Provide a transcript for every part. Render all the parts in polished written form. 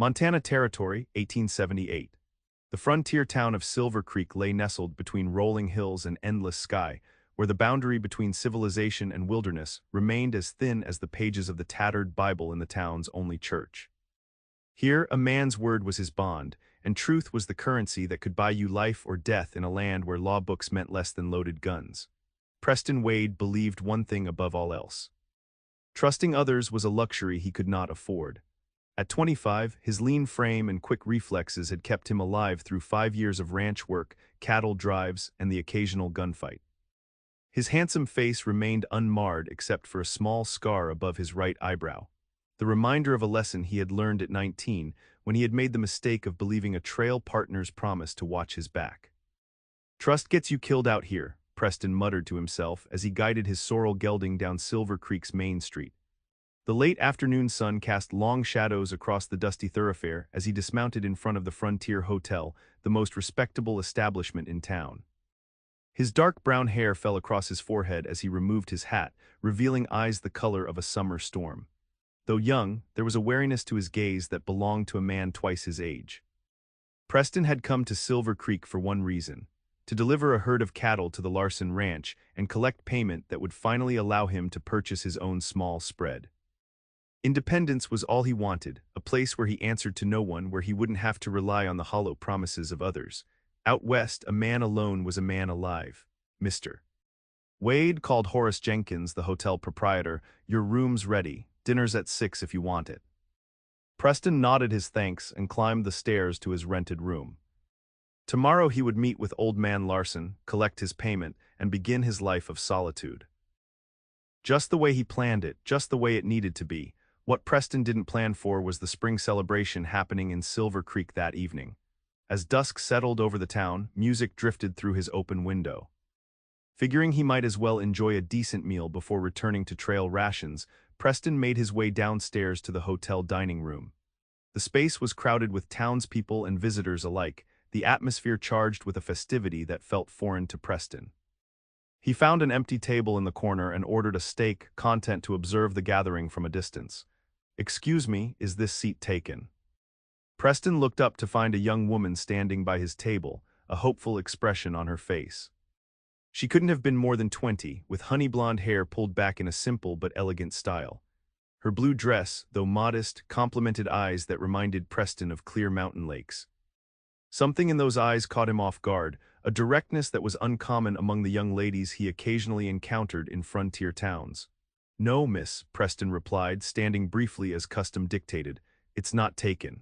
Montana Territory, 1878. The frontier town of Silver Creek lay nestled between rolling hills and endless sky, where the boundary between civilization and wilderness remained as thin as the pages of the tattered Bible in the town's only church. Here, a man's word was his bond, and truth was the currency that could buy you life or death in a land where law books meant less than loaded guns. Preston Wade believed one thing above all else. Trusting others was a luxury he could not afford. At 25, his lean frame and quick reflexes had kept him alive through 5 years of ranch work, cattle drives, and the occasional gunfight. His handsome face remained unmarred except for a small scar above his right eyebrow, the reminder of a lesson he had learned at 19 when he had made the mistake of believing a trail partner's promise to watch his back. "Trust gets you killed out here," Preston muttered to himself as he guided his sorrel gelding down Silver Creek's main street. The late afternoon sun cast long shadows across the dusty thoroughfare as he dismounted in front of the Frontier Hotel, the most respectable establishment in town. His dark brown hair fell across his forehead as he removed his hat, revealing eyes the color of a summer storm. Though young, there was a wariness to his gaze that belonged to a man twice his age. Preston had come to Silver Creek for one reason: to deliver a herd of cattle to the Lawson Ranch and collect payment that would finally allow him to purchase his own small spread. Independence was all he wanted, a place where he answered to no one, where he wouldn't have to rely on the hollow promises of others. Out west, a man alone was a man alive. Mr. Wade called Horace Jenkins, the hotel proprietor. "Your room's ready. Dinner's at 6 if you want it." Preston nodded his thanks and climbed the stairs to his rented room. Tomorrow he would meet with Old Man Larson, collect his payment, and begin his life of solitude. Just the way he planned it, just the way it needed to be. What Preston didn't plan for was the spring celebration happening in Silver Creek that evening. As dusk settled over the town, music drifted through his open window. Figuring he might as well enjoy a decent meal before returning to trail rations, Preston made his way downstairs to the hotel dining room. The space was crowded with townspeople and visitors alike, the atmosphere charged with a festivity that felt foreign to Preston. He found an empty table in the corner and ordered a steak, content to observe the gathering from a distance. "Excuse me, is this seat taken?" Preston looked up to find a young woman standing by his table, a hopeful expression on her face. She couldn't have been more than 20, with honey blonde hair pulled back in a simple but elegant style. Her blue dress, though modest, complemented eyes that reminded Preston of clear mountain lakes. Something in those eyes caught him off guard, a directness that was uncommon among the young ladies he occasionally encountered in frontier towns. "No, miss," Preston replied, standing briefly as custom dictated. "It's not taken."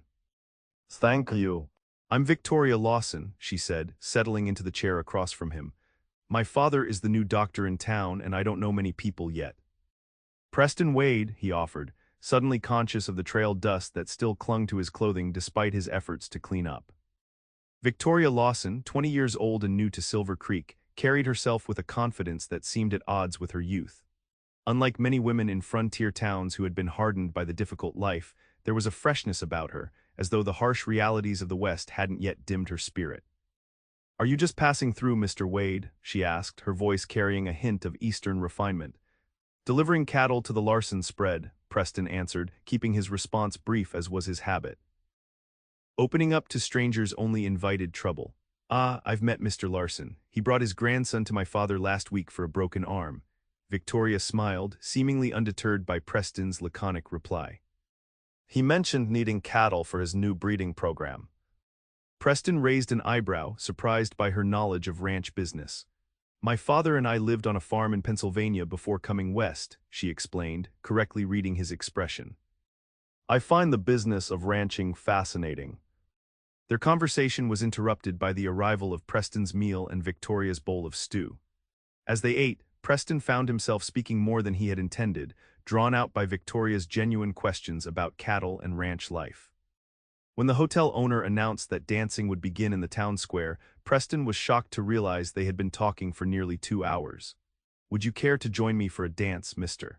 "Thank you." "I'm Victoria Lawson," she said, settling into the chair across from him. "My father is the new doctor in town, and I don't know many people yet." "Preston Wade," he offered, suddenly conscious of the trail dust that still clung to his clothing despite his efforts to clean up. Victoria Lawson, 20 years old and new to Silver Creek, carried herself with a confidence that seemed at odds with her youth. Unlike many women in frontier towns who had been hardened by the difficult life, there was a freshness about her, as though the harsh realities of the West hadn't yet dimmed her spirit. "Are you just passing through, Mr. Wade?" she asked, her voice carrying a hint of Eastern refinement. "Delivering cattle to the Larson spread," Preston answered, keeping his response brief as was his habit. Opening up to strangers only invited trouble. "Ah, I've met Mr. Larson. He brought his grandson to my father last week for a broken arm." Victoria smiled, seemingly undeterred by Preston's laconic reply. "He mentioned needing cattle for his new breeding program." Preston raised an eyebrow, surprised by her knowledge of ranch business. "My father and I lived on a farm in Pennsylvania before coming west," she explained, correctly reading his expression. "I find the business of ranching fascinating." Their conversation was interrupted by the arrival of Preston's meal and Victoria's bowl of stew. As they ate, Preston found himself speaking more than he had intended, drawn out by Victoria's genuine questions about cattle and ranch life. When the hotel owner announced that dancing would begin in the town square, Preston was shocked to realize they had been talking for nearly 2 hours. "Would you care to join me for a dance, Mr.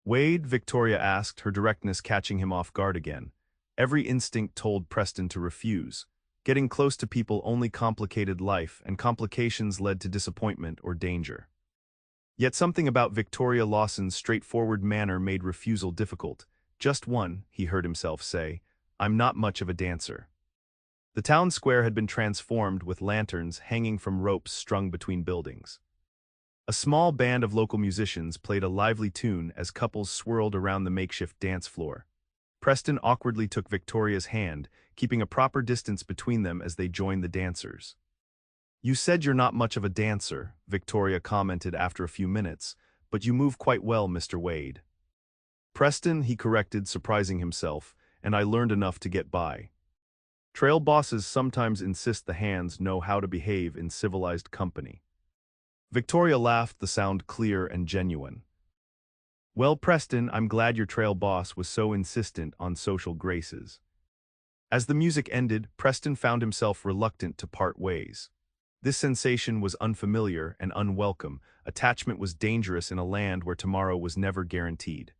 Wade?" Victoria asked, her directness catching him off guard again. Every instinct told Preston to refuse. Getting close to people only complicated life, and complications led to disappointment or danger. Yet something about Victoria Lawson's straightforward manner made refusal difficult. "Just one," he heard himself say. I'm not much of a dancer. The town square had been transformed with lanterns hanging from ropes strung between buildings. A small band of local musicians played a lively tune as couples swirled around the makeshift dance floor. Preston awkwardly took Victoria's hand, keeping a proper distance between them as they joined the dancers. "You said you're not much of a dancer," Victoria commented after a few minutes, "but you move quite well, Mr. Wade." "Preston," he corrected, surprising himself, "and I learned enough to get by." Trail bosses sometimes insist the hands know how to behave in civilized company. Victoria laughed, the sound clear and genuine. "Well, Preston, I'm glad your trail boss was so insistent on social graces." As the music ended, Preston found himself reluctant to part ways. This sensation was unfamiliar and unwelcome. Attachment was dangerous in a land where tomorrow was never guaranteed.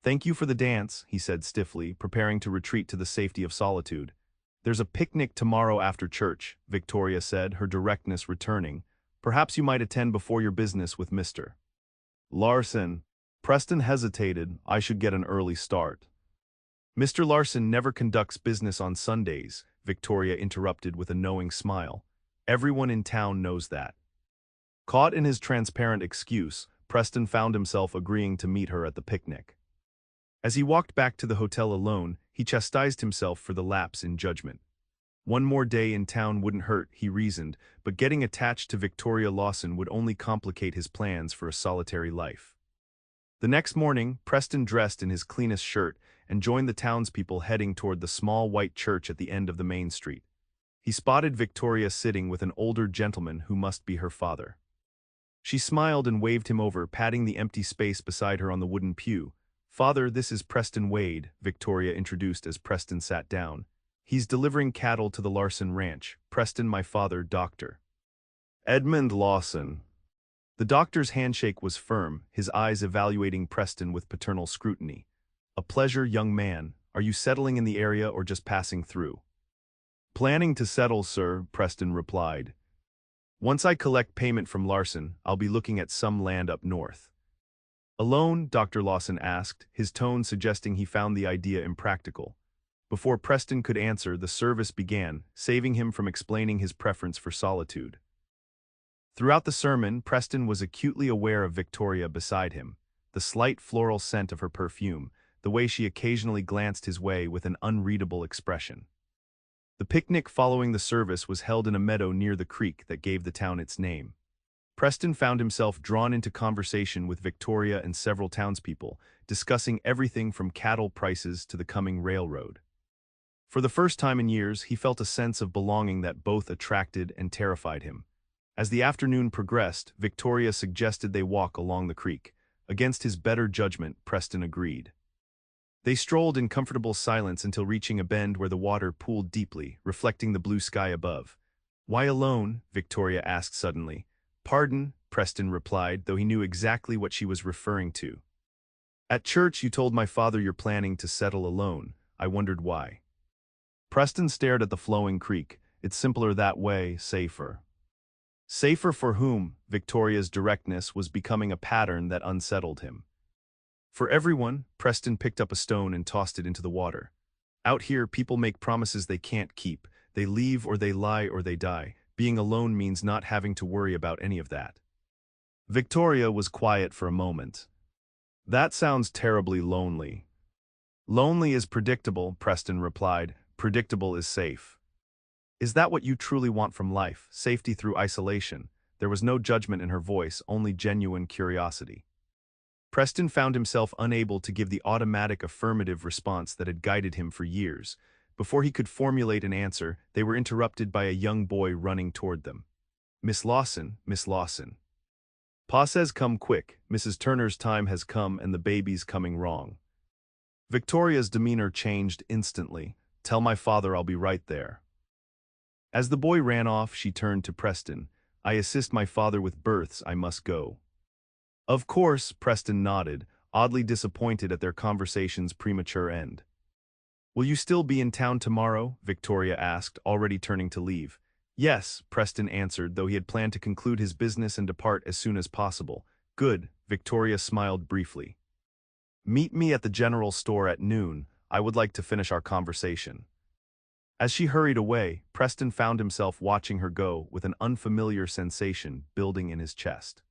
"Thank you for the dance," he said stiffly, preparing to retreat to the safety of solitude. "There's a picnic tomorrow after church," Victoria said, her directness returning. "Perhaps you might attend before your business with Mr. Lawson." Preston hesitated. "I should get an early start." "Mr. Lawson never conducts business on Sundays," Victoria interrupted with a knowing smile. "Everyone in town knows that." Caught in his transparent excuse, Preston found himself agreeing to meet her at the picnic. As he walked back to the hotel alone, he chastised himself for the lapse in judgment. One more day in town wouldn't hurt, he reasoned, but getting attached to Victoria Lawson would only complicate his plans for a solitary life. The next morning, Preston dressed in his cleanest shirt and joined the townspeople heading toward the small white church at the end of the main street. He spotted Victoria sitting with an older gentleman who must be her father. She smiled and waved him over, patting the empty space beside her on the wooden pew. "Father, this is Preston Wade," Victoria introduced as Preston sat down. "He's delivering cattle to the Lawson ranch. Preston, my father, Dr. Edmund Lawson." The doctor's handshake was firm, his eyes evaluating Preston with paternal scrutiny. "A pleasure, young man. Are you settling in the area or just passing through?" "Planning to settle, sir," Preston replied. "Once I collect payment from Lawson, I'll be looking at some land up north." "Alone?" Dr. Lawson asked, his tone suggesting he found the idea impractical. Before Preston could answer, the service began, saving him from explaining his preference for solitude. Throughout the sermon, Preston was acutely aware of Victoria beside him, the slight floral scent of her perfume, the way she occasionally glanced his way with an unreadable expression. The picnic following the service was held in a meadow near the creek that gave the town its name. Preston found himself drawn into conversation with Victoria and several townspeople, discussing everything from cattle prices to the coming railroad. For the first time in years, he felt a sense of belonging that both attracted and terrified him. As the afternoon progressed, Victoria suggested they walk along the creek. Against his better judgment, Preston agreed. They strolled in comfortable silence until reaching a bend where the water pooled deeply, reflecting the blue sky above. "Why alone?" Victoria asked suddenly. "Pardon," Preston replied, though he knew exactly what she was referring to. "At church you told my father you're planning to settle alone. I wondered why." Preston stared at the flowing creek. "It's simpler that way, safer." Safer for whom? Victoria's directness was becoming a pattern that unsettled him. "For everyone." Preston picked up a stone and tossed it into the water. "Out here, people make promises they can't keep. They leave or they lie or they die. Being alone means not having to worry about any of that." Victoria was quiet for a moment. "That sounds terribly lonely." "Lonely is predictable," Preston replied. "Predictable is safe." "Is that what you truly want from life, safety through isolation?" There was no judgment in her voice, only genuine curiosity. Preston found himself unable to give the automatic affirmative response that had guided him for years. Before he could formulate an answer, they were interrupted by a young boy running toward them. "Miss Lawson, Miss Lawson." "Pa says come quick. Mrs. Turner's time has come and the baby's coming wrong." Victoria's demeanor changed instantly. "Tell my father I'll be right there." As the boy ran off, she turned to Preston. "I assist my father with births. I must go." "Of course," Preston nodded, oddly disappointed at their conversation's premature end. "Will you still be in town tomorrow?" Victoria asked, already turning to leave. "Yes," Preston answered, though he had planned to conclude his business and depart as soon as possible. "Good," Victoria smiled briefly. "Meet me at the general store at noon. I would like to finish our conversation." As she hurried away, Preston found himself watching her go with an unfamiliar sensation building in his chest.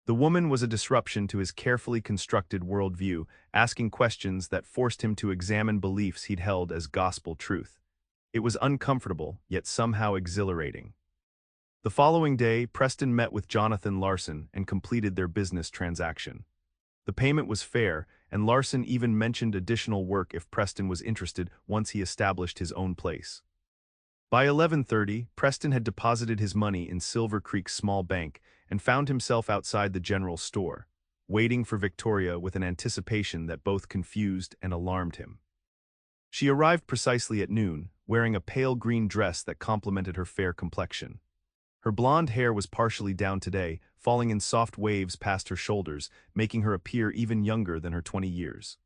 The woman was a disruption to his carefully constructed worldview, asking questions that forced him to examine beliefs he'd held as gospel truth. It was uncomfortable, yet somehow exhilarating. The following day, Preston met with Jonathan Lawson and completed their business transaction. The payment was fair, and Lawson even mentioned additional work if Preston was interested once he established his own place. By 11:30, Preston had deposited his money in Silver Creek's small bank and found himself outside the general store, waiting for Victoria with an anticipation that both confused and alarmed him. She arrived precisely at noon, wearing a pale green dress that complemented her fair complexion. Her blonde hair was partially down today, falling in soft waves past her shoulders, making her appear even younger than her 20 years.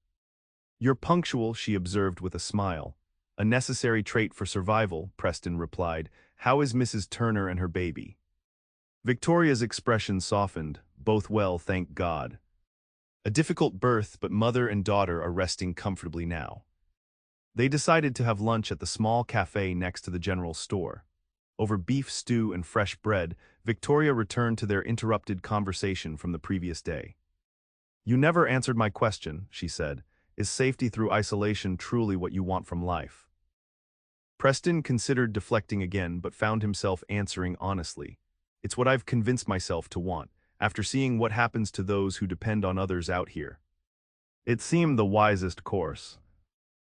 "You're punctual," she observed with a smile. "A necessary trait for survival," Preston replied. "How is Mrs. Turner and her baby?" Victoria's expression softened. "Both well, thank God. A difficult birth, but mother and daughter are resting comfortably now." They decided to have lunch at the small cafe next to the general store. Over beef stew and fresh bread, Victoria returned to their interrupted conversation from the previous day. "You never answered my question," she said. "Is safety through isolation truly what you want from life?" Preston considered deflecting again but found himself answering honestly. "It's what I've convinced myself to want, after seeing what happens to those who depend on others out here. It seemed the wisest course."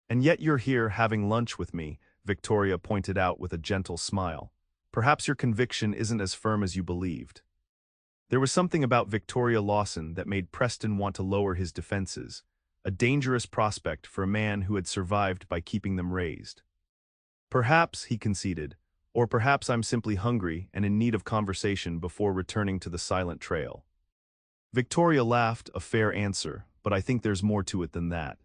"And yet you're here having lunch with me," Victoria pointed out with a gentle smile. "Perhaps your conviction isn't as firm as you believed." There was something about Victoria Lawson that made Preston want to lower his defenses, a dangerous prospect for a man who had survived by keeping them raised. "Perhaps," he conceded, "or perhaps I'm simply hungry and in need of conversation before returning to the silent trail." Victoria laughed, a fair answer, but I think there's more to it than that.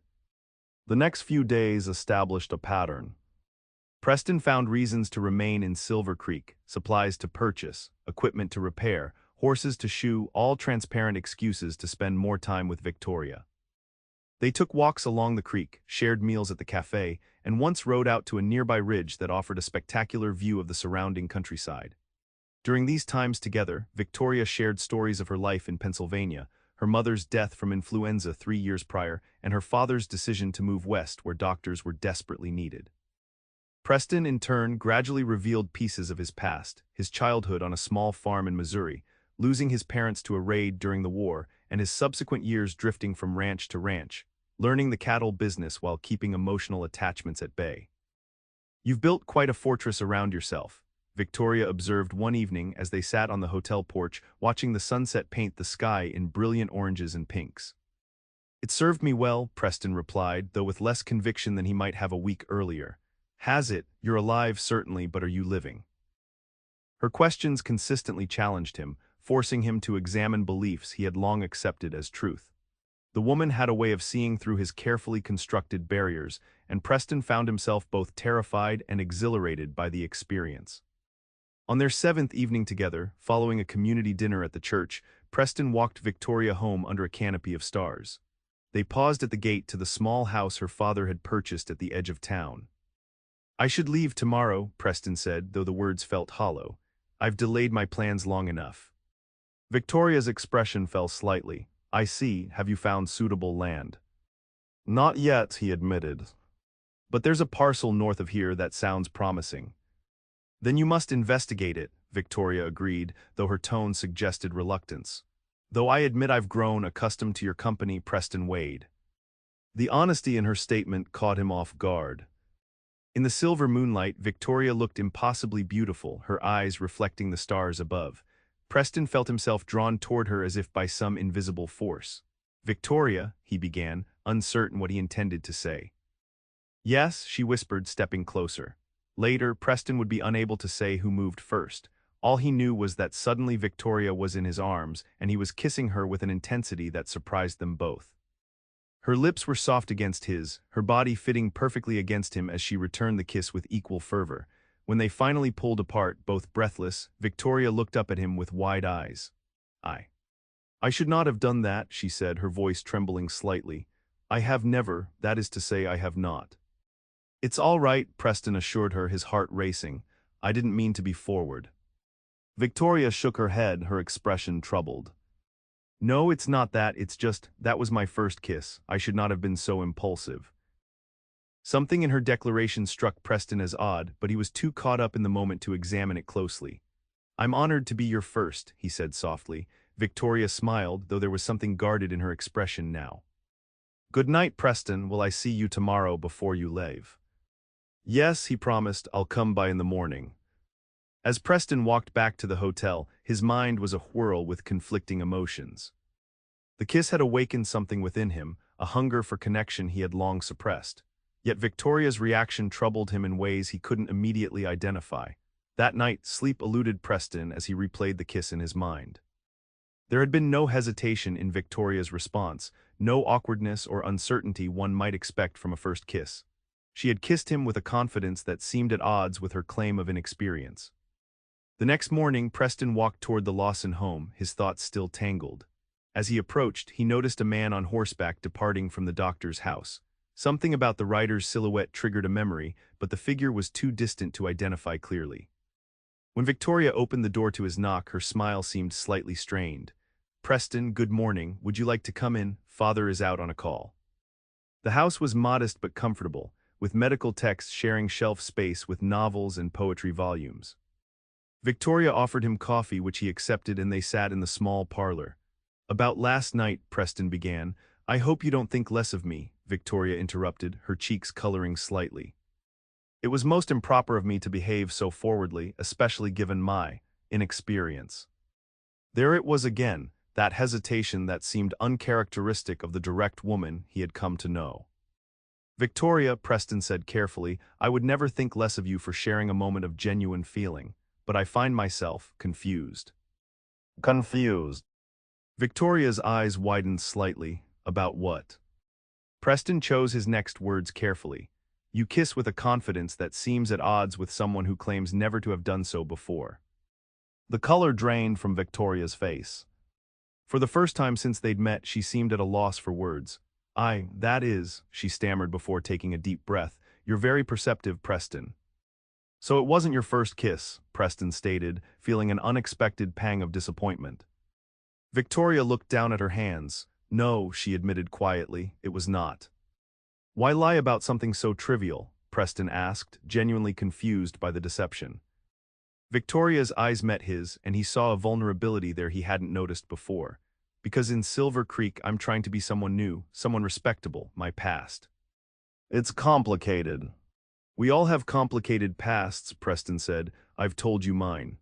The next few days established a pattern. Preston found reasons to remain in Silver Creek, supplies to purchase, equipment to repair, horses to shoe, all transparent excuses to spend more time with Victoria. They took walks along the creek, shared meals at the cafe, and once rode out to a nearby ridge that offered a spectacular view of the surrounding countryside. During these times together, Victoria shared stories of her life in Pennsylvania, her mother's death from influenza 3 years prior, and her father's decision to move west where doctors were desperately needed. Preston, in turn, gradually revealed pieces of his past, his childhood on a small farm in Missouri, losing his parents to a raid during the war, and his subsequent years drifting from ranch to ranch, learning the cattle business while keeping emotional attachments at bay. "You've built quite a fortress around yourself," Victoria observed one evening as they sat on the hotel porch watching the sunset paint the sky in brilliant oranges and pinks. "It served me well," Preston replied, though with less conviction than he might have a week earlier. "Has it? You're alive, certainly, but are you living?" Her questions consistently challenged him, forcing him to examine beliefs he had long accepted as truth. The woman had a way of seeing through his carefully constructed barriers, and Preston found himself both terrified and exhilarated by the experience. On their 7th evening together, following a community dinner at the church, Preston walked Victoria home under a canopy of stars. They paused at the gate to the small house her father had purchased at the edge of town. "I should leave tomorrow," Preston said, though the words felt hollow. "I've delayed my plans long enough." Victoria's expression fell slightly. "I see. Have you found suitable land?" "Not yet," he admitted. "But there's a parcel north of here that sounds promising." "Then you must investigate it," Victoria agreed, though her tone suggested reluctance. "Though I admit I've grown accustomed to your company, Preston Wade." The honesty in her statement caught him off guard. In the silver moonlight, Victoria looked impossibly beautiful, her eyes reflecting the stars above. Preston felt himself drawn toward her as if by some invisible force. "Victoria," he began, uncertain what he intended to say. "Yes," she whispered, stepping closer. Later, Preston would be unable to say who moved first. All he knew was that suddenly Victoria was in his arms, and he was kissing her with an intensity that surprised them both. Her lips were soft against his, her body fitting perfectly against him as she returned the kiss with equal fervor. When they finally pulled apart, both breathless, Victoria looked up at him with wide eyes. I should not have done that," she said, her voice trembling slightly. I have never, that is to say I have not. It's all right, Preston assured her, his heart racing. I didn't mean to be forward. Victoria shook her head, her expression troubled. No, it's not that, it's just, that was my first kiss. I should not have been so impulsive. Something in her declaration struck Preston as odd, but he was too caught up in the moment to examine it closely. I'm honored to be your first, he said softly. Victoria smiled, though there was something guarded in her expression now. Good night, Preston. Will I see you tomorrow before you leave? Yes, he promised. I'll come by in the morning. As Preston walked back to the hotel, his mind was a whirl with conflicting emotions. The kiss had awakened something within him, a hunger for connection he had long suppressed. Yet Victoria's reaction troubled him in ways he couldn't immediately identify. That night, sleep eluded Preston as he replayed the kiss in his mind. There had been no hesitation in Victoria's response, no awkwardness or uncertainty one might expect from a first kiss. She had kissed him with a confidence that seemed at odds with her claim of inexperience. The next morning, Preston walked toward the Lawson home, his thoughts still tangled. As he approached, he noticed a man on horseback departing from the doctor's house. Something about the rider's silhouette triggered a memory, but the figure was too distant to identify clearly. When Victoria opened the door to his knock, her smile seemed slightly strained. Preston, good morning. Would you like to come in? Father is out on a call. The house was modest but comfortable, with medical texts sharing shelf space with novels and poetry volumes. Victoria offered him coffee, which he accepted, and they sat in the small parlor. About last night, Preston began. I hope you don't think less of me, Victoria interrupted, her cheeks coloring slightly. It was most improper of me to behave so forwardly, especially given my inexperience. There it was again, that hesitation that seemed uncharacteristic of the direct woman he had come to know. Victoria, Preston said carefully, I would never think less of you for sharing a moment of genuine feeling, but I find myself confused. Confused. Victoria's eyes widened slightly. About what? Preston chose his next words carefully. You kiss with a confidence that seems at odds with someone who claims never to have done so before. The color drained from Victoria's face. For the first time since they'd met, she seemed at a loss for words. That is, she stammered before taking a deep breath, you're very perceptive, Preston. So it wasn't your first kiss, Preston stated, feeling an unexpected pang of disappointment. Victoria looked down at her hands. No, she admitted quietly, it was not. Why lie about something so trivial? Preston asked, genuinely confused by the deception. Victoria's eyes met his, and he saw a vulnerability there he hadn't noticed before. Because in Silver Creek, I'm trying to be someone new, someone respectable, my past. It's complicated. We all have complicated pasts, Preston said. I've told you mine.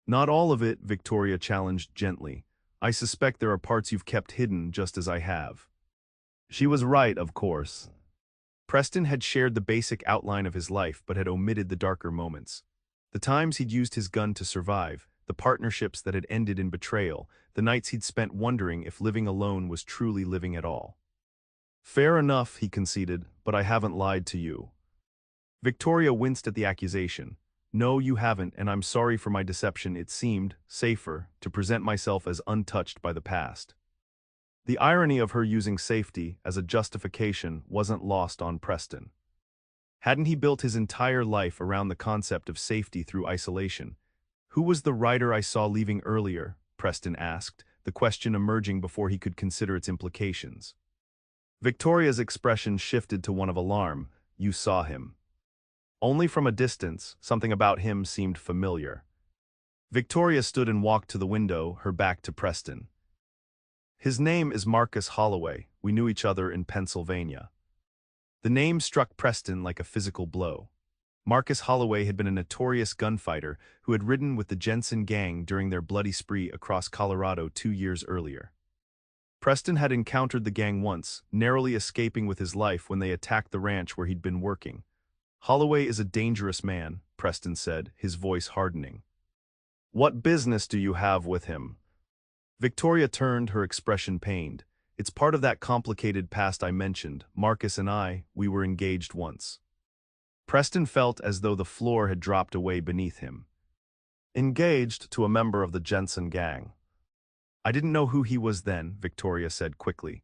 Not all of it, Victoria challenged gently. I suspect there are parts you've kept hidden just as I have. She was right, of course. Preston had shared the basic outline of his life but had omitted the darker moments. The times he'd used his gun to survive, the partnerships that had ended in betrayal, the nights he'd spent wondering if living alone was truly living at all. Fair enough, he conceded, but I haven't lied to you. Victoria winced at the accusation. No, you haven't, and I'm sorry for my deception. It seemed safer to present myself as untouched by the past. The irony of her using safety as a justification wasn't lost on Preston. Hadn't he built his entire life around the concept of safety through isolation? Who was the writer I saw leaving earlier? Preston asked, the question emerging before he could consider its implications. Victoria's expression shifted to one of alarm. You saw him. Only from a distance, something about him seemed familiar. Victoria stood and walked to the window, her back to Preston. His name is Marcus Holloway. We knew each other in Pennsylvania. The name struck Preston like a physical blow. Marcus Holloway had been a notorious gunfighter who had ridden with the Jensen gang during their bloody spree across Colorado 2 years earlier. Preston had encountered the gang once, narrowly escaping with his life when they attacked the ranch where he'd been working. Holloway is a dangerous man, Preston said, his voice hardening. What business do you have with him? Victoria turned, her expression pained. It's part of that complicated past I mentioned. Marcus and I, we were engaged once. Preston felt as though the floor had dropped away beneath him. Engaged to a member of the Jensen gang. I didn't know who he was then, Victoria said quickly.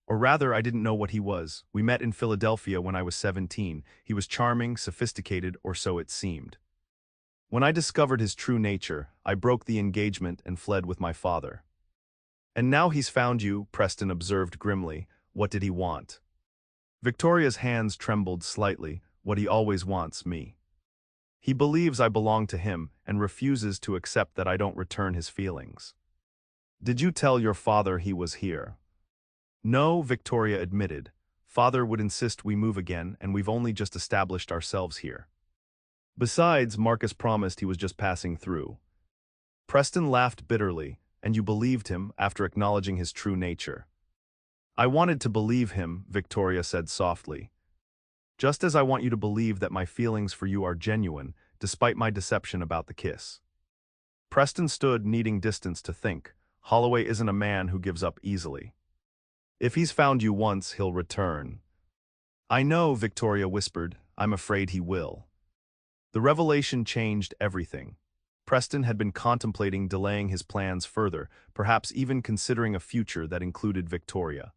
Or rather, I didn't know what he was. We met in Philadelphia when I was 17. He was charming, sophisticated, or so it seemed. When I discovered his true nature, I broke the engagement and fled with my father. And now he's found you, Preston observed grimly. What did he want? Victoria's hands trembled slightly. What he always wants, me. He believes I belong to him and refuses to accept that I don't return his feelings. Did you tell your father he was here? No, Victoria admitted. Father would insist we move again, and we've only just established ourselves here. Besides, Marcus promised he was just passing through. Preston laughed bitterly, and you believed him after acknowledging his true nature. I wanted to believe him, Victoria said softly. Just as I want you to believe that my feelings for you are genuine, despite my deception about the kiss. Preston stood, needing distance to think. Holloway isn't a man who gives up easily. If he's found you once, he'll return. I know, Victoria whispered. I'm afraid he will. The revelation changed everything. Preston had been contemplating delaying his plans further, perhaps even considering a future that included Victoria.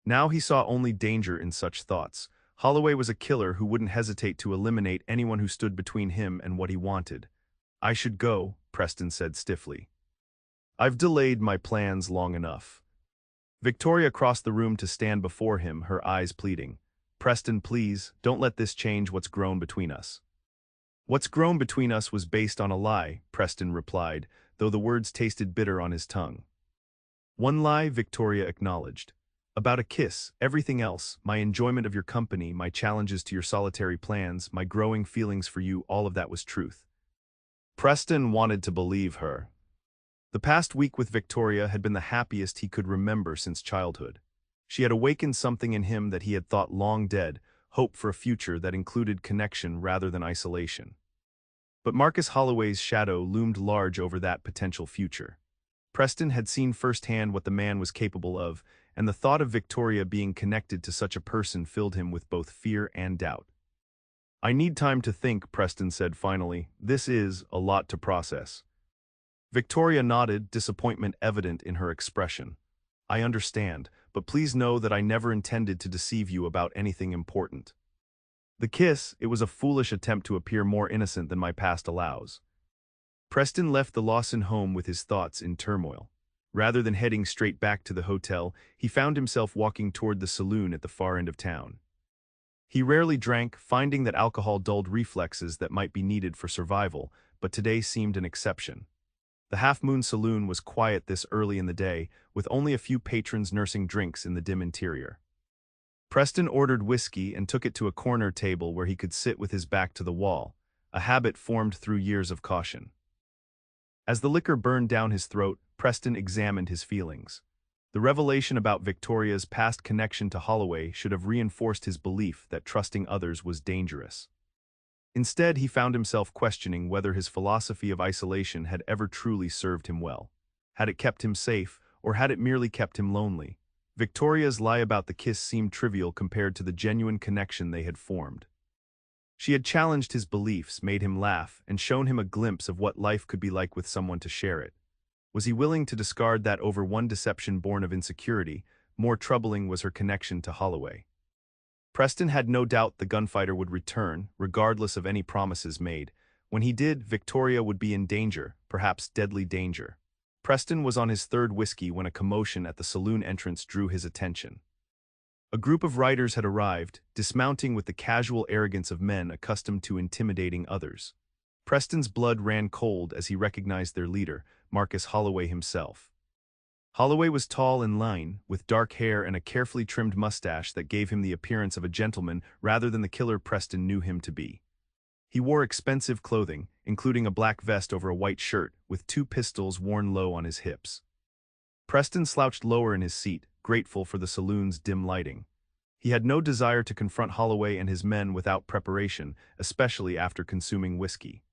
Now he saw only danger in such thoughts. Holloway was a killer who wouldn't hesitate to eliminate anyone who stood between him and what he wanted. I should go, Preston said stiffly. I've delayed my plans long enough. Victoria crossed the room to stand before him, her eyes pleading. Preston, please, don't let this change what's grown between us. What's grown between us was based on a lie, Preston replied, though the words tasted bitter on his tongue. One lie, Victoria acknowledged. About a kiss, everything else, my enjoyment of your company, my challenges to your solitary plans, my growing feelings for you, all of that was truth. Preston wanted to believe her. The past week with Victoria had been the happiest he could remember since childhood. She had awakened something in him that he had thought long dead, hope for a future that included connection rather than isolation. But Marcus Holloway's shadow loomed large over that potential future. Preston had seen firsthand what the man was capable of, and the thought of Victoria being connected to such a person filled him with both fear and doubt. I need time to think, Preston said finally. This is a lot to process. Victoria nodded, disappointment evident in her expression. I understand, but please know that I never intended to deceive you about anything important. The kiss, it was a foolish attempt to appear more innocent than my past allows. Preston left the Lawson home with his thoughts in turmoil. Rather than heading straight back to the hotel, he found himself walking toward the saloon at the far end of town. He rarely drank, finding that alcohol dulled reflexes that might be needed for survival, but today seemed an exception. The Half Moon Saloon was quiet this early in the day, with only a few patrons nursing drinks in the dim interior. Preston ordered whiskey and took it to a corner table where he could sit with his back to the wall, a habit formed through years of caution. As the liquor burned down his throat, Preston examined his feelings. The revelation about Victoria's past connection to Holloway should have reinforced his belief that trusting others was dangerous. Instead, he found himself questioning whether his philosophy of isolation had ever truly served him well. Had it kept him safe, or had it merely kept him lonely? Victoria's lie about the kiss seemed trivial compared to the genuine connection they had formed. She had challenged his beliefs, made him laugh, and shown him a glimpse of what life could be like with someone to share it. Was he willing to discard that over one deception born of insecurity? More troubling was her connection to Holloway. Preston had no doubt the gunfighter would return, regardless of any promises made. When he did, Victoria would be in danger, perhaps deadly danger. Preston was on his third whiskey when a commotion at the saloon entrance drew his attention. A group of riders had arrived, dismounting with the casual arrogance of men accustomed to intimidating others. Preston's blood ran cold as he recognized their leader, Marcus Holloway himself. Holloway was tall and lean, with dark hair and a carefully trimmed mustache that gave him the appearance of a gentleman rather than the killer Preston knew him to be. He wore expensive clothing, including a black vest over a white shirt, with 2 pistols worn low on his hips. Preston slouched lower in his seat, grateful for the saloon's dim lighting. He had no desire to confront Holloway and his men without preparation, especially after consuming whiskey.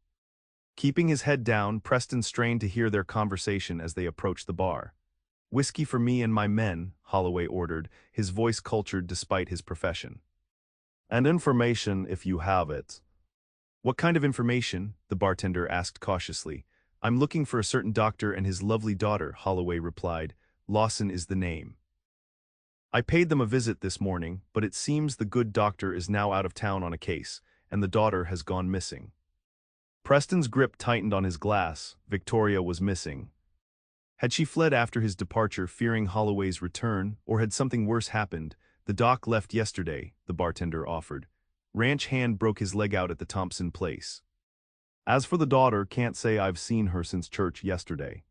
Keeping his head down, Preston strained to hear their conversation as they approached the bar. Whiskey for me and my men, Holloway ordered, his voice cultured despite his profession. And information if you have it. What kind of information? The bartender asked cautiously. I'm looking for a certain doctor and his lovely daughter, Holloway replied. Lawson is the name. I paid them a visit this morning, but it seems the good doctor is now out of town on a case, and the daughter has gone missing. Preston's grip tightened on his glass. Victoria was missing. Had she fled after his departure, fearing Holloway's return, or had something worse happened? The doc left yesterday, the bartender offered. Ranch hand broke his leg out at the Thompson place. As for the daughter, can't say I've seen her since church yesterday.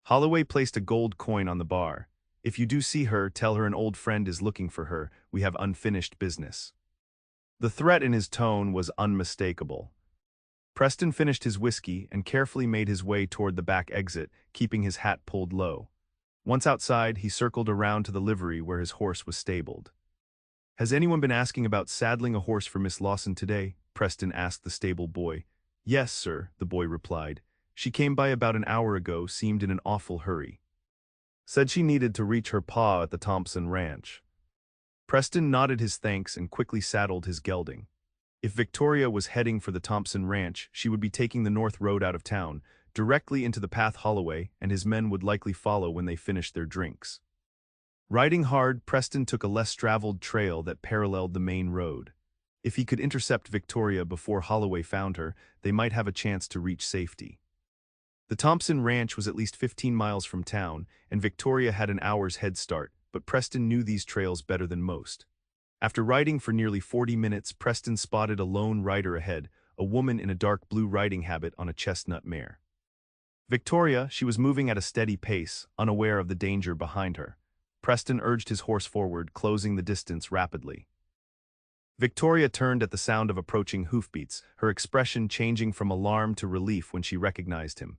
Holloway placed a gold coin on the bar. If you do see her, tell her an old friend is looking for her. We have unfinished business. The threat in his tone was unmistakable. Preston finished his whiskey and carefully made his way toward the back exit, keeping his hat pulled low. Once outside, he circled around to the livery where his horse was stabled. Has anyone been asking about saddling a horse for Miss Lawson today? Preston asked the stable boy. Yes, sir, the boy replied. She came by about an hour ago, seemed in an awful hurry. Said she needed to reach her pa at the Thompson ranch. Preston nodded his thanks and quickly saddled his gelding. If Victoria was heading for the Thompson ranch, she would be taking the north road out of town, directly into the path Holloway and his men would likely follow when they finished their drinks. Riding hard, Preston took a less traveled trail that paralleled the main road. If he could intercept Victoria before Holloway found her, they might have a chance to reach safety. The Thompson ranch was at least 15 miles from town, and Victoria had an hour's head start, but Preston knew these trails better than most. After riding for nearly 40 minutes, Preston spotted a lone rider ahead, a woman in a dark blue riding habit on a chestnut mare. Victoria, she was moving at a steady pace, unaware of the danger behind her. Preston urged his horse forward, closing the distance rapidly. Victoria turned at the sound of approaching hoofbeats, her expression changing from alarm to relief when she recognized him.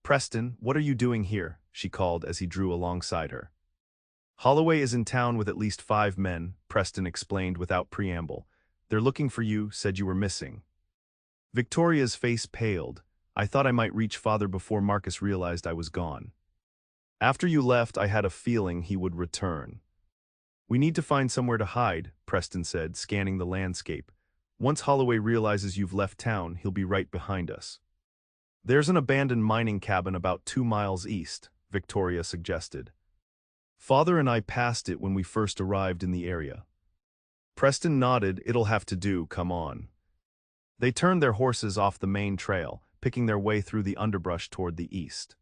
Preston, what are you doing here? She called as he drew alongside her. Holloway is in town with at least 5 men, Preston explained without preamble. They're looking for you, said you were missing. Victoria's face paled. I thought I might reach father before Marcus realized I was gone. After you left, I had a feeling he would return. We need to find somewhere to hide, Preston said, scanning the landscape. Once Holloway realizes you've left town, he'll be right behind us. There's an abandoned mining cabin about 2 miles east, Victoria suggested. Father and I passed it when we first arrived in the area. Preston nodded. It'll have to do, come on. They turned their horses off the main trail, picking their way through the underbrush toward the east.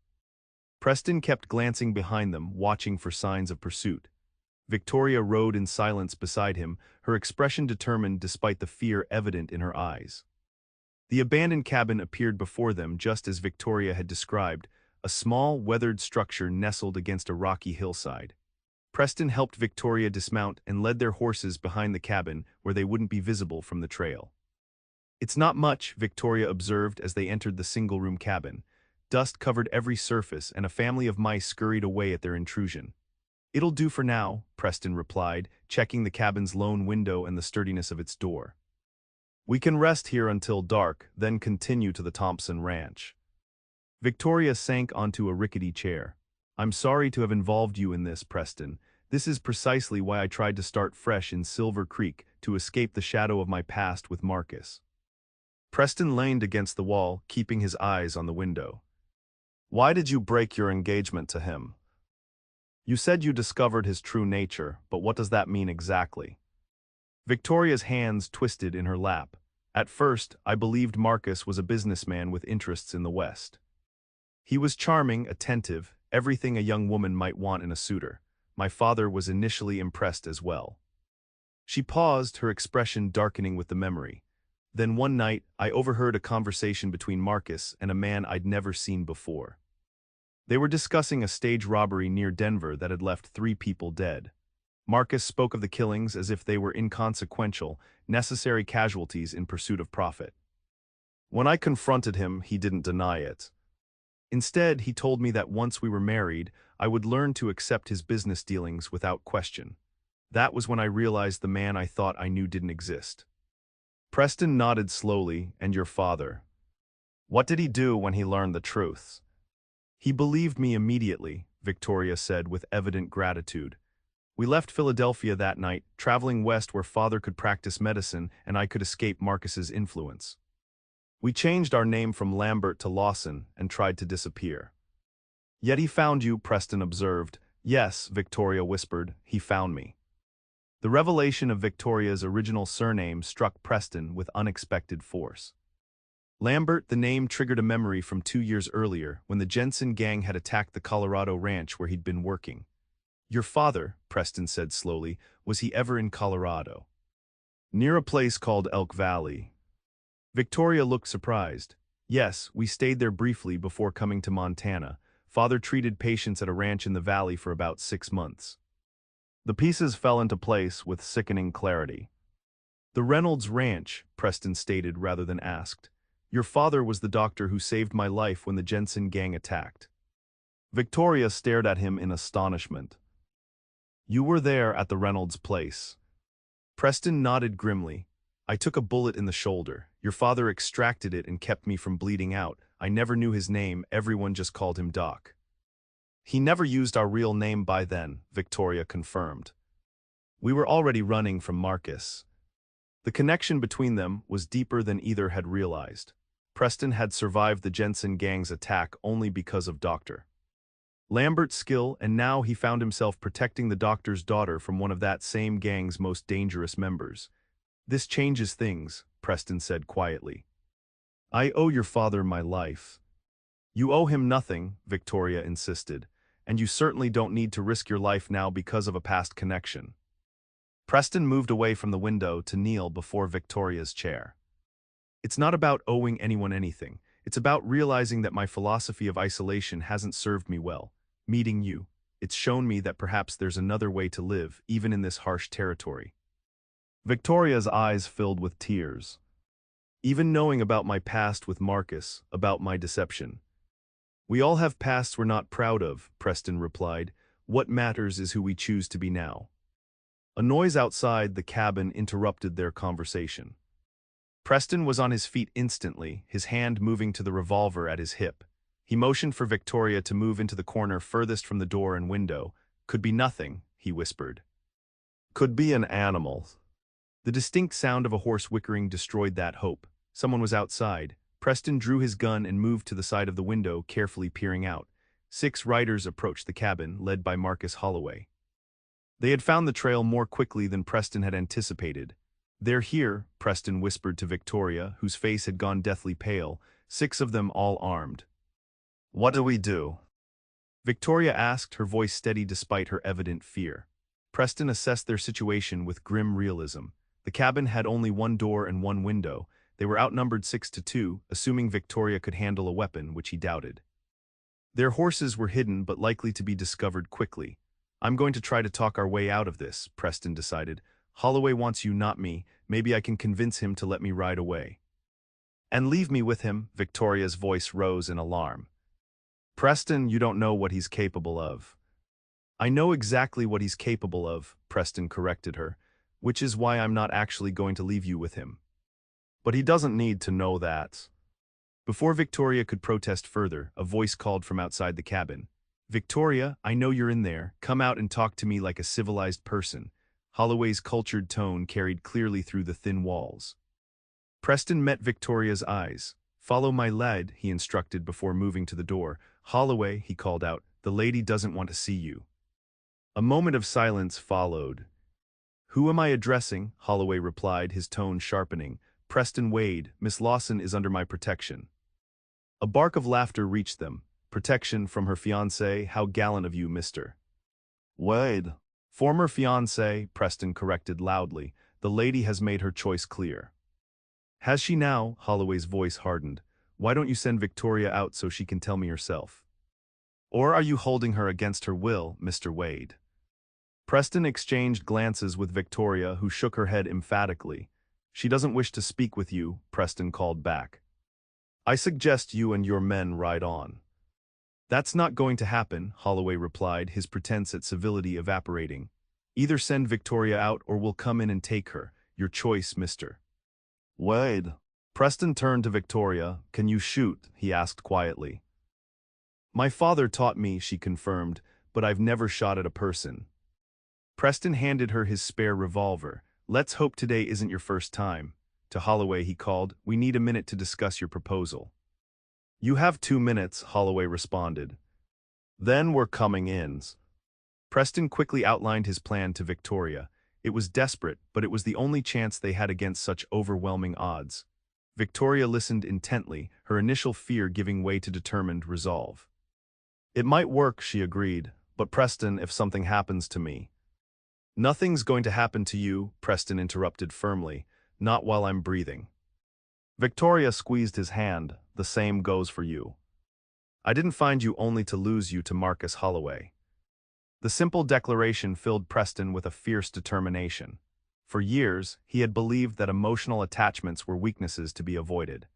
Preston kept glancing behind them, watching for signs of pursuit. Victoria rode in silence beside him, her expression determined despite the fear evident in her eyes. The abandoned cabin appeared before them just as Victoria had described, a small, weathered structure nestled against a rocky hillside. Preston helped Victoria dismount and led their horses behind the cabin where they wouldn't be visible from the trail. It's not much, Victoria observed as they entered the single-room cabin. Dust covered every surface and a family of mice scurried away at their intrusion. It'll do for now, Preston replied, checking the cabin's lone window and the sturdiness of its door. We can rest here until dark, then continue to the Thompson ranch. Victoria sank onto a rickety chair. I'm sorry to have involved you in this, Preston. This is precisely why I tried to start fresh in Silver Creek, to escape the shadow of my past with Marcus. Preston leaned against the wall, keeping his eyes on the window. Why did you break your engagement to him? You said you discovered his true nature, but what does that mean exactly? Victoria's hands twisted in her lap. At first, I believed Marcus was a businessman with interests in the West. He was charming, attentive, everything a young woman might want in a suitor. My father was initially impressed as well. She paused, her expression darkening with the memory. Then one night, I overheard a conversation between Marcus and a man I'd never seen before. They were discussing a stage robbery near Denver that had left 3 people dead. Marcus spoke of the killings as if they were inconsequential, necessary casualties in pursuit of profit. When I confronted him, he didn't deny it. Instead, he told me that once we were married, I would learn to accept his business dealings without question. That was when I realized the man I thought I knew didn't exist. Preston nodded slowly. And your father? What did he do when he learned the truth? He believed me immediately, Victoria said with evident gratitude. We left Philadelphia that night, traveling west where father could practice medicine and I could escape Marcus's influence. We changed our name from Lambert to Lawson and tried to disappear. Yet he found you, Preston observed. Yes, Victoria whispered, he found me. The revelation of Victoria's original surname struck Preston with unexpected force. Lambert, the name triggered a memory from 2 years earlier when the Jensen gang had attacked the Colorado ranch where he'd been working. Your father, Preston said slowly, was he ever in Colorado? Near a place called Elk Valley. Victoria looked surprised. Yes, we stayed there briefly before coming to Montana. Father treated patients at a ranch in the valley for about 6 months. The pieces fell into place with sickening clarity. The Reynolds Ranch, Preston stated rather than asked. Your father was the doctor who saved my life when the Jensen gang attacked. Victoria stared at him in astonishment. You were there at the Reynolds place. Preston nodded grimly. I took a bullet in the shoulder. Your father extracted it and kept me from bleeding out. I never knew his name, everyone just called him Doc. He never used our real name by then, Victoria confirmed. We were already running from Marcus. The connection between them was deeper than either had realized. Preston had survived the Jensen gang's attack only because of Dr. Lambert's skill, and now he found himself protecting the doctor's daughter from one of that same gang's most dangerous members. This changes things, Preston said quietly. I owe your father my life. You owe him nothing, Victoria insisted, and you certainly don't need to risk your life now because of a past connection. Preston moved away from the window to kneel before Victoria's chair. It's not about owing anyone anything. It's about realizing that my philosophy of isolation hasn't served me well. Meeting you, it's shown me that perhaps there's another way to live, even in this harsh territory. Victoria's eyes filled with tears. Even knowing about my past with Marcus, about my deception. We all have pasts we're not proud of, Preston replied. What matters is who we choose to be now. A noise outside the cabin interrupted their conversation. Preston was on his feet instantly, his hand moving to the revolver at his hip. He motioned for Victoria to move into the corner furthest from the door and window. Could be nothing, he whispered. Could be an animal. The distinct sound of a horse whickering destroyed that hope. Someone was outside. Preston drew his gun and moved to the side of the window, carefully peering out. 6 riders approached the cabin, led by Marcus Holloway. They had found the trail more quickly than Preston had anticipated. They're here, Preston whispered to Victoria, whose face had gone deathly pale, 6 of them all armed. What do we do? Victoria asked, her voice steady despite her evident fear. Preston assessed their situation with grim realism. The cabin had only 1 door and 1 window. They were outnumbered 6-2, assuming Victoria could handle a weapon, which he doubted. Their horses were hidden but likely to be discovered quickly. I'm going to try to talk our way out of this, Preston decided. Holloway wants you, not me. Maybe I can convince him to let me ride away. And leave me with him, Victoria's voice rose in alarm. Preston, you don't know what he's capable of. I know exactly what he's capable of, Preston corrected her, which is why I'm not actually going to leave you with him. But he doesn't need to know that. Before Victoria could protest further, a voice called from outside the cabin. Victoria, I know you're in there. Come out and talk to me like a civilized person. Holloway's cultured tone carried clearly through the thin walls. Preston met Victoria's eyes. Follow my lad, he instructed before moving to the door. Holloway, he called out, the lady doesn't want to see you. A moment of silence followed. Who am I addressing? Holloway replied, his tone sharpening. Preston Wade, Miss Lawson is under my protection. A bark of laughter reached them. Protection from her fiancé, how gallant of you, Mr. Wade. Former fiancé, Preston corrected loudly. The lady has made her choice clear. Has she now? Holloway's voice hardened. Why don't you send Victoria out so she can tell me herself? Or are you holding her against her will, Mr. Wade? Preston exchanged glances with Victoria, who shook her head emphatically. She doesn't wish to speak with you, Preston called back. I suggest you and your men ride on. That's not going to happen, Holloway replied, his pretense at civility evaporating. Either send Victoria out or we'll come in and take her. Your choice, Mr. Wade. Preston turned to Victoria. Can you shoot? He asked quietly. My father taught me, she confirmed, but I've never shot at a person. Preston handed her his spare revolver. Let's hope today isn't your first time. To Holloway he called, we need a minute to discuss your proposal. You have 2 minutes, Holloway responded. Then we're coming in. Preston quickly outlined his plan to Victoria. It was desperate, but it was the only chance they had against such overwhelming odds. Victoria listened intently, her initial fear giving way to determined resolve. "It might work," she agreed, "but Preston, if something happens to me—" "Nothing's going to happen to you," Preston interrupted firmly, "not while I'm breathing." Victoria squeezed his hand. "The same goes for you. I didn't find you only to lose you to Marcus Holloway." The simple declaration filled Preston with a fierce determination. For years, he had believed that emotional attachments were weaknesses to be avoided.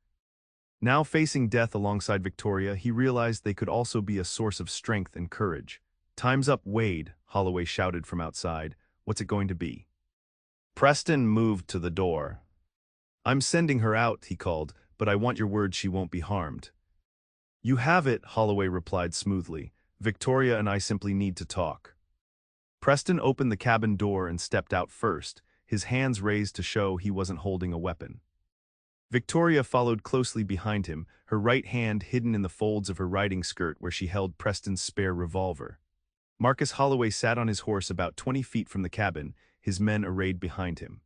Now facing death alongside Victoria, he realized they could also be a source of strength and courage. "Time's up, Wade," Holloway shouted from outside. "What's it going to be?" Preston moved to the door. "I'm sending her out," he called, "but I want your word she won't be harmed." "You have it," Holloway replied smoothly. "Victoria and I simply need to talk." Preston opened the cabin door and stepped out first, his hands raised to show he wasn't holding a weapon. Victoria followed closely behind him, her right hand hidden in the folds of her riding skirt where she held Preston's spare revolver. Marcus Holloway sat on his horse about 20 feet from the cabin, his men arrayed behind him.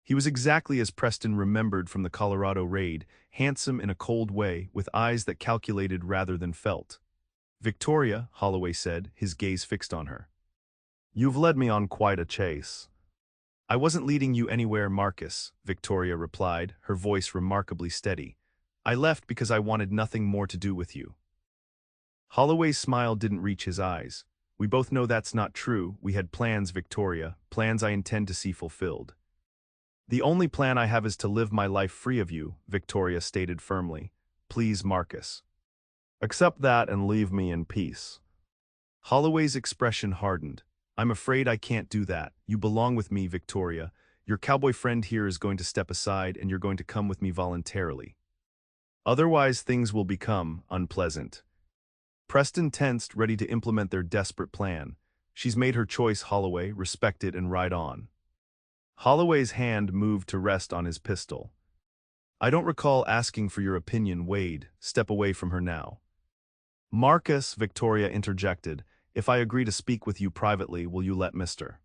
He was exactly as Preston remembered from the Colorado raid, handsome in a cold way, with eyes that calculated rather than felt. "Victoria," Holloway said, his gaze fixed on her. "You've led me on quite a chase." "I wasn't leading you anywhere, Marcus," Victoria replied, her voice remarkably steady. "I left because I wanted nothing more to do with you." Holloway's smile didn't reach his eyes. "We both know that's not true. We had plans, Victoria, plans I intend to see fulfilled." "The only plan I have is to live my life free of you," Victoria stated firmly. "Please, Marcus. Accept that and leave me in peace." Holloway's expression hardened. "I'm afraid I can't do that. You belong with me, Victoria. Your cowboy friend here is going to step aside and you're going to come with me voluntarily. Otherwise, things will become unpleasant." Preston tensed, ready to implement their desperate plan. "She's made her choice, Holloway. Respect it and ride on." Holloway's hand moved to rest on his pistol. "I don't recall asking for your opinion, Wade. Step away from her now." "Marcus," Victoria interjected, "if I agree to speak with you privately, will you let Mr.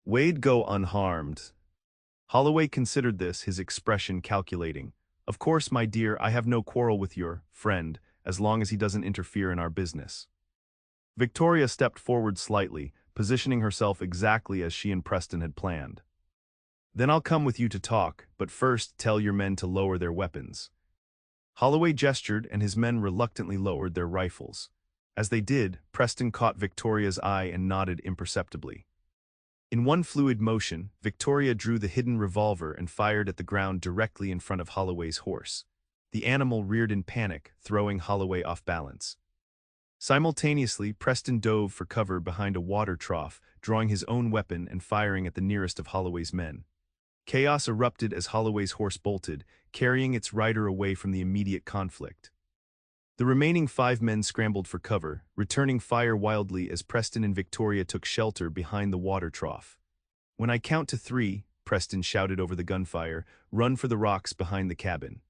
Wade go unharmed?" Holloway considered this, his expression calculating. "Of course, my dear, I have no quarrel with your friend, as long as he doesn't interfere in our business." Victoria stepped forward slightly, positioning herself exactly as she and Preston had planned. "Then I'll come with you to talk, but first tell your men to lower their weapons." Holloway gestured and his men reluctantly lowered their rifles. As they did, Preston caught Victoria's eye and nodded imperceptibly. In one fluid motion, Victoria drew the hidden revolver and fired at the ground directly in front of Holloway's horse. The animal reared in panic, throwing Holloway off balance. Simultaneously, Preston dove for cover behind a water trough, drawing his own weapon and firing at the nearest of Holloway's men. Chaos erupted as Holloway's horse bolted, carrying its rider away from the immediate conflict. The remaining 5 men scrambled for cover, returning fire wildly as Preston and Victoria took shelter behind the water trough. "When I count to 3, Preston shouted over the gunfire, "run for the rocks behind the cabin."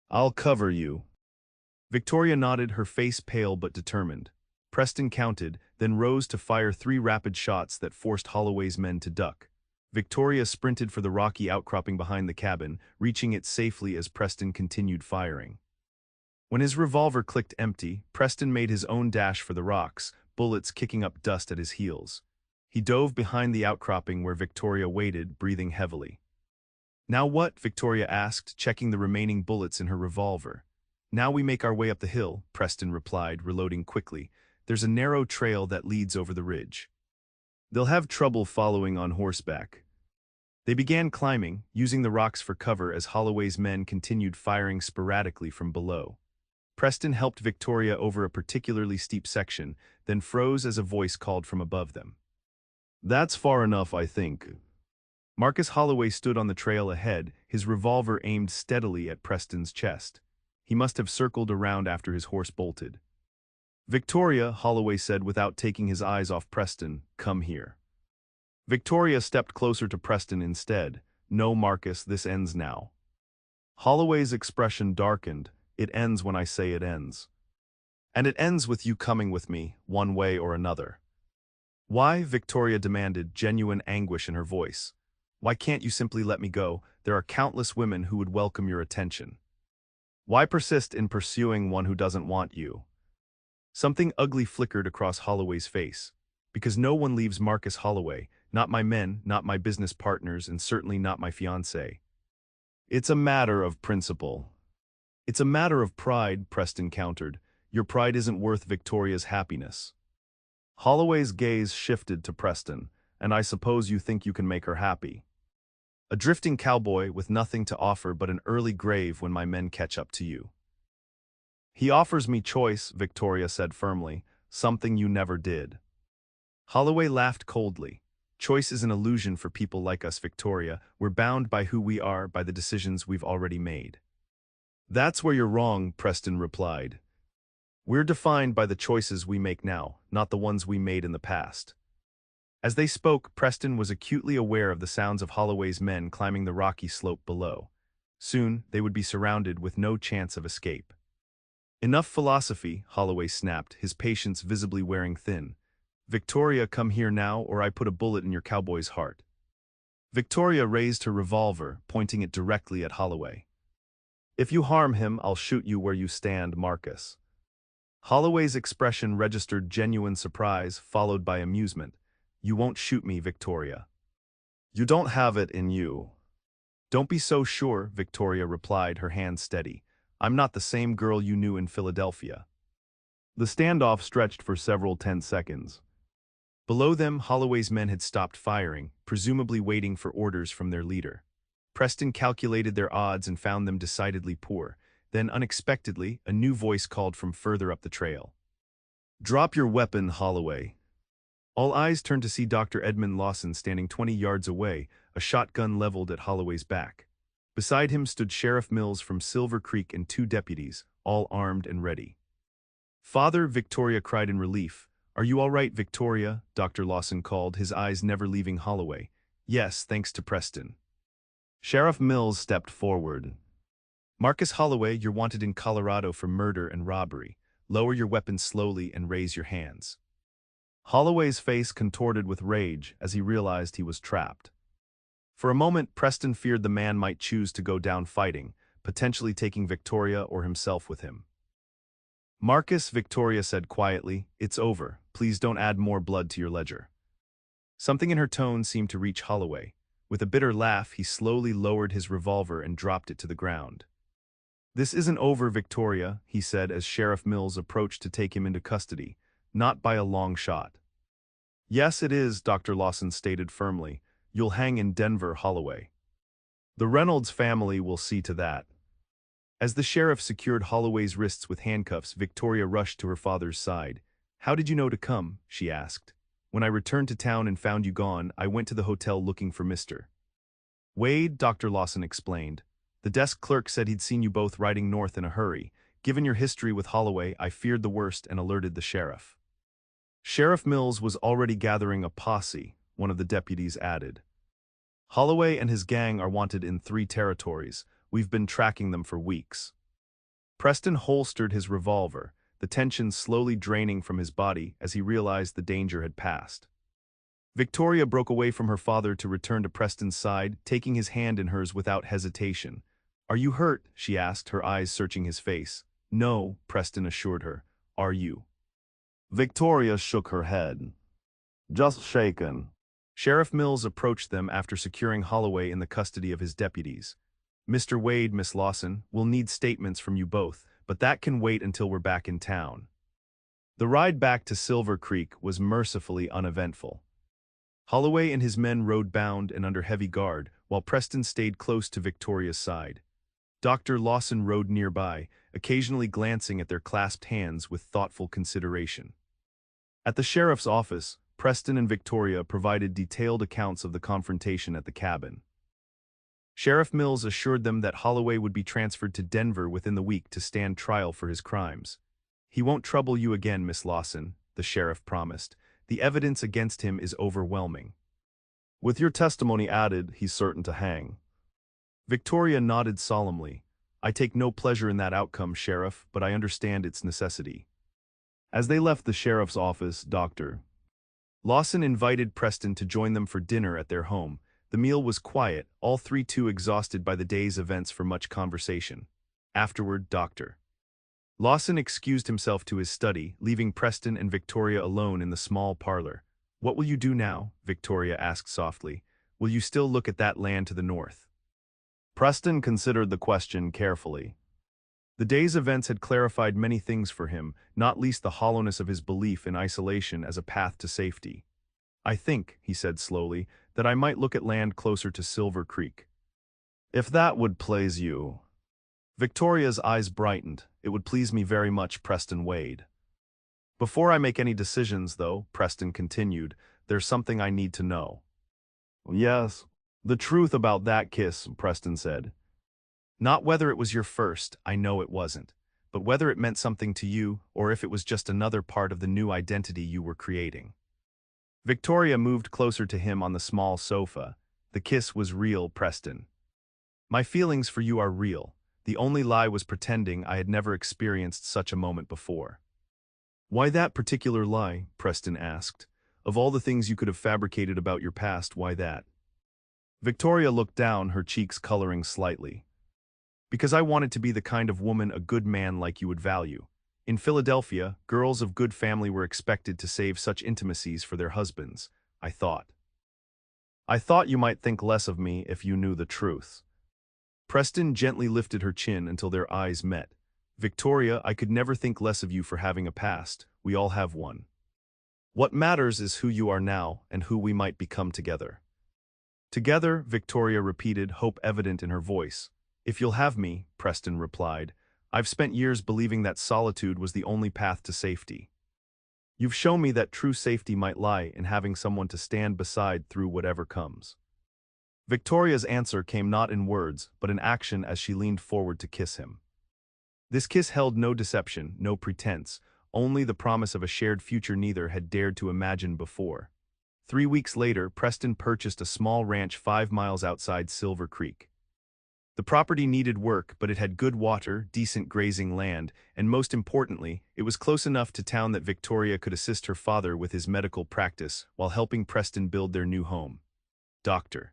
"I'll cover you." Victoria nodded, her face pale but determined. Preston counted, then rose to fire 3 rapid shots that forced Holloway's men to duck. Victoria sprinted for the rocky outcropping behind the cabin, reaching it safely as Preston continued firing. When his revolver clicked empty, Preston made his own dash for the rocks, bullets kicking up dust at his heels. He dove behind the outcropping where Victoria waited, breathing heavily. "Now what?" Victoria asked, checking the remaining bullets in her revolver. "Now we make our way up the hill," Preston replied, reloading quickly. "There's a narrow trail that leads over the ridge. They'll have trouble following on horseback." They began climbing, using the rocks for cover as Holloway's men continued firing sporadically from below. Preston helped Victoria over a particularly steep section, then froze as a voice called from above them. "That's far enough, I think." Marcus Holloway stood on the trail ahead, his revolver aimed steadily at Preston's chest. He must have circled around after his horse bolted. "Victoria," Holloway said without taking his eyes off Preston, "come here." Victoria stepped closer to Preston instead. "No, Marcus, this ends now." Holloway's expression darkened. "It ends when I say it ends. And it ends with you coming with me, one way or another." Why? Victoria demanded, genuine anguish in her voice. Why can't you simply let me go? There are countless women who would welcome your attention. Why persist in pursuing one who doesn't want you? Something ugly flickered across Holloway's face. Because no one leaves Marcus Holloway, not my men, not my business partners, and certainly not my fiancé. It's a matter of principle. It's a matter of pride, Preston countered. Your pride isn't worth Victoria's happiness. Holloway's gaze shifted to Preston, and I suppose you think you can make her happy. A drifting cowboy with nothing to offer but an early grave when my men catch up to you. He offers me choice, Victoria said firmly, something you never did. Holloway laughed coldly. Choice is an illusion for people like us, Victoria. We're bound by who we are, by the decisions we've already made. That's where you're wrong, Preston replied. We're defined by the choices we make now, not the ones we made in the past. As they spoke, Preston was acutely aware of the sounds of Holloway's men climbing the rocky slope below. Soon, they would be surrounded with no chance of escape. Enough philosophy, Holloway snapped, his patience visibly wearing thin. Victoria, come here now, or I put a bullet in your cowboy's heart. Victoria raised her revolver, pointing it directly at Holloway. If you harm him, I'll shoot you where you stand, Marcus. Holloway's expression registered genuine surprise, followed by amusement. You won't shoot me, Victoria. You don't have it in you. Don't be so sure, Victoria replied, her hand steady. I'm not the same girl you knew in Philadelphia. The standoff stretched for several tense seconds. Below them, Holloway's men had stopped firing, presumably waiting for orders from their leader. Preston calculated their odds and found them decidedly poor. Then, unexpectedly, a new voice called from further up the trail. Drop your weapon, Holloway. All eyes turned to see Dr. Edmund Lawson standing 20 yards away, a shotgun leveled at Holloway's back. Beside him stood Sheriff Mills from Silver Creek and 2 deputies, all armed and ready. Father, Victoria cried in relief. Are you all right, Victoria? Dr. Lawson called, his eyes never leaving Holloway. Yes, thanks to Preston. Sheriff Mills stepped forward. Marcus Holloway, you're wanted in Colorado for murder and robbery. Lower your weapon slowly and raise your hands. Holloway's face contorted with rage as he realized he was trapped. For a moment, Preston feared the man might choose to go down fighting, potentially taking Victoria or himself with him. Marcus, Victoria said quietly, it's over. Please don't add more blood to your ledger. Something in her tone seemed to reach Holloway. With a bitter laugh, he slowly lowered his revolver and dropped it to the ground. This isn't over, Victoria, he said as Sheriff Mills approached to take him into custody, not by a long shot. Yes, it is, Dr. Lawson stated firmly. You'll hang in Denver, Holloway. The Reynolds family will see to that. As the sheriff secured Holloway's wrists with handcuffs, Victoria rushed to her father's side. How did you know to come? She asked. When I returned to town and found you gone, I went to the hotel looking for Mr. Wade, Dr. Lawson explained. The desk clerk said he'd seen you both riding north in a hurry. Given your history with Holloway, I feared the worst and alerted the sheriff. Sheriff Mills was already gathering a posse, one of the deputies added. Holloway and his gang are wanted in 3 territories. We've been tracking them for weeks. Preston holstered his revolver, the tension slowly draining from his body as he realized the danger had passed. Victoria broke away from her father to return to Preston's side, taking his hand in hers without hesitation. Are you hurt? She asked, her eyes searching his face. No, Preston assured her. Are you? Victoria shook her head. Just shaken. Sheriff Mills approached them after securing Holloway in the custody of his deputies. Mr. Wade, Miss Lawson, we'll need statements from you both, but that can wait until we're back in town. The ride back to Silver Creek was mercifully uneventful. Holloway and his men rode bound and under heavy guard, while Preston stayed close to Victoria's side. Dr. Lawson rode nearby, occasionally glancing at their clasped hands with thoughtful consideration. At the sheriff's office, Preston and Victoria provided detailed accounts of the confrontation at the cabin. Sheriff Mills assured them that Holloway would be transferred to Denver within the week to stand trial for his crimes. He won't trouble you again, Miss Lawson, the sheriff promised. The evidence against him is overwhelming. With your testimony added, he's certain to hang. Victoria nodded solemnly. I take no pleasure in that outcome, Sheriff, but I understand its necessity. As they left the sheriff's office, Dr. Lawson invited Preston to join them for dinner at their home. The meal was quiet, all three too exhausted by the day's events for much conversation. Afterward, Dr. Lawson excused himself to his study, leaving Preston and Victoria alone in the small parlor. "What will you do now?" Victoria asked softly. "Will you still look at that land to the north?" Preston considered the question carefully. The day's events had clarified many things for him, not least the hollowness of his belief in isolation as a path to safety. "I think," he said slowly, "that I might look at land closer to Silver Creek." "If that would please you." Victoria's eyes brightened. "It would please me very much, Preston Wade." "Before I make any decisions, though," Preston continued, "there's something I need to know." "Yes, the truth about that kiss," Preston said. "Not whether it was your first, I know it wasn't, but whether it meant something to you, or if it was just another part of the new identity you were creating." Victoria moved closer to him on the small sofa. "The kiss was real, Preston. My feelings for you are real. The only lie was pretending I had never experienced such a moment before." "Why that particular lie?" Preston asked. "Of all the things you could have fabricated about your past, why that?" Victoria looked down, her cheeks coloring slightly. "Because I wanted to be the kind of woman a good man like you would value. In Philadelphia, girls of good family were expected to save such intimacies for their husbands, I thought. I thought you might think less of me if you knew the truth." Preston gently lifted her chin until their eyes met. "Victoria, I could never think less of you for having a past. We all have one. What matters is who you are now and who we might become together." "Together," Victoria repeated, hope evident in her voice. "If you'll have me," Preston replied. "I've spent years believing that solitude was the only path to safety. You've shown me that true safety might lie in having someone to stand beside through whatever comes." Victoria's answer came not in words, but in action as she leaned forward to kiss him. This kiss held no deception, no pretense, only the promise of a shared future neither had dared to imagine before. 3 weeks later, Preston purchased a small ranch 5 miles outside Silver Creek. The property needed work, but it had good water, decent grazing land, and most importantly, it was close enough to town that Victoria could assist her father with his medical practice while helping Preston build their new home. Dr.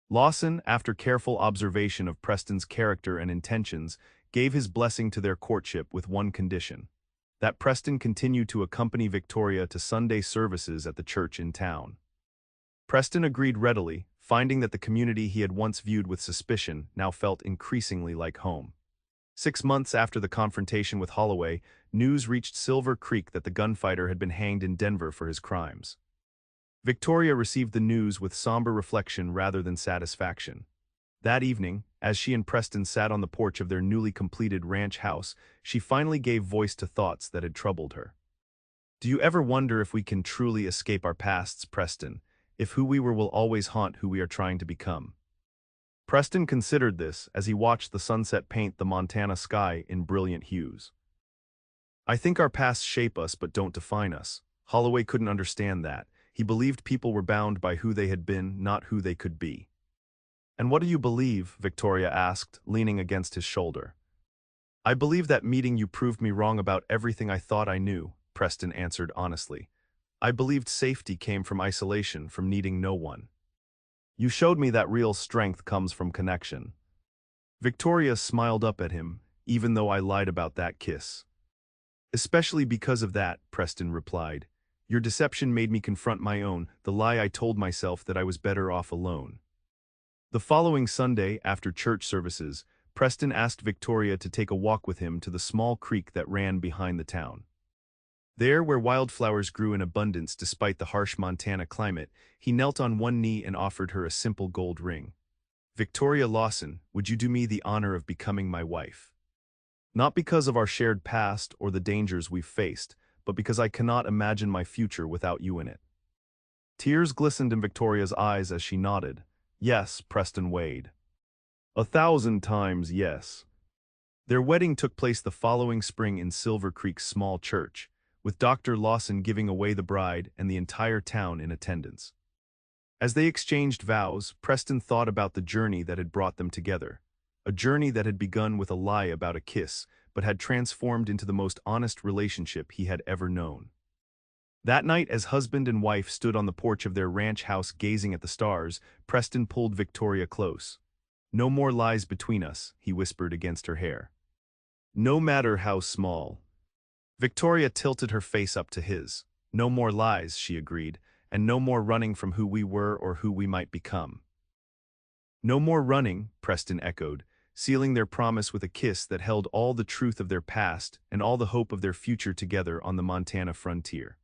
Lawson, after careful observation of Preston's character and intentions, gave his blessing to their courtship with one condition: that Preston continue to accompany Victoria to Sunday services at the church in town. Preston agreed readily, finding that the community he had once viewed with suspicion now felt increasingly like home. 6 months after the confrontation with Holloway, news reached Silver Creek that the gunfighter had been hanged in Denver for his crimes. Victoria received the news with somber reflection rather than satisfaction. That evening, as she and Preston sat on the porch of their newly completed ranch house, she finally gave voice to thoughts that had troubled her. "Do you ever wonder if we can truly escape our pasts, Preston? If who we were will always haunt who we are trying to become?" Preston considered this as he watched the sunset paint the Montana sky in brilliant hues. "I think our pasts shape us but don't define us." Holloway couldn't understand that. He believed people were bound by who they had been, not who they could be. "And what do you believe?" Victoria asked, leaning against his shoulder. "I believe that meeting you proved me wrong about everything I thought I knew," Preston answered honestly. "I believed safety came from isolation, from needing no one. You showed me that real strength comes from connection." Victoria smiled up at him, "Even though I lied about that kiss." "Especially because of that," Preston replied. "Your deception made me confront my own, the lie I told myself that I was better off alone." The following Sunday, after church services, Preston asked Victoria to take a walk with him to the small creek that ran behind the town. There, where wildflowers grew in abundance despite the harsh Montana climate, he knelt on one knee and offered her a simple gold ring. "Victoria Lawson, would you do me the honor of becoming my wife? Not because of our shared past or the dangers we've faced, but because I cannot imagine my future without you in it." Tears glistened in Victoria's eyes as she nodded. "Yes, Preston Wade. 1,000 times yes." Their wedding took place the following spring in Silver Creek's small church, with Dr. Lawson giving away the bride and the entire town in attendance. As they exchanged vows, Preston thought about the journey that had brought them together, a journey that had begun with a lie about a kiss, but had transformed into the most honest relationship he had ever known. That night, as husband and wife stood on the porch of their ranch house gazing at the stars, Preston pulled Victoria close. "No more lies between us," he whispered against her hair. "No matter how small." Victoria tilted her face up to his. "No more lies," she agreed, "and no more running from who we were or who we might become." "No more running," Preston echoed, sealing their promise with a kiss that held all the truth of their past and all the hope of their future together on the Montana frontier.